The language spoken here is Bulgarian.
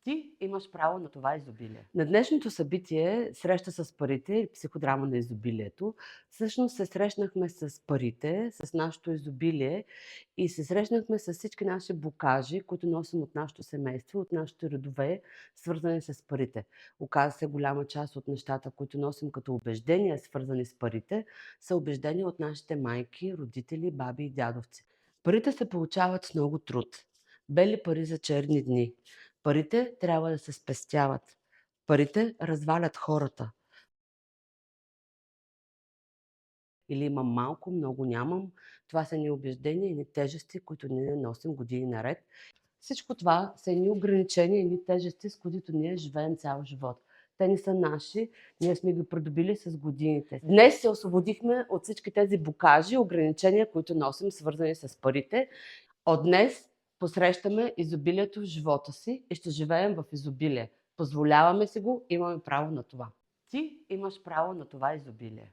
Ти имаш право на това изобилие. На днешното събитие "Среща с парите" или "Психодрама на изобилието", всъщност се срещнахме с парите, с нашето изобилие и се срещнахме с всички наши блокажи, които носим от нашето семейство, от нашите родове, свързани с парите. Оказа се, голяма част от нещата, които носим като убеждения, свързани с парите, са убеждения от нашите майки, родители, баби и дядовци. Парите се получават с много труд. Бели пари за черни дни. Парите трябва да се спестяват. Парите развалят хората. Или имам малко, много нямам. Това са ни убеждения и ни тежести, които ние носим години наред. Всичко това са едни ограничения, едни тежести, с които ние живеем цял живот. Те не са наши, ние сме ги придобили с годините. Днес се освободихме от всички тези блокажи, ограничения, които носим, свързани с парите. От днес посрещаме изобилието в живота си и ще живеем в изобилие. Позволяваме си го, имаме право на това. Ти имаш право на това изобилие.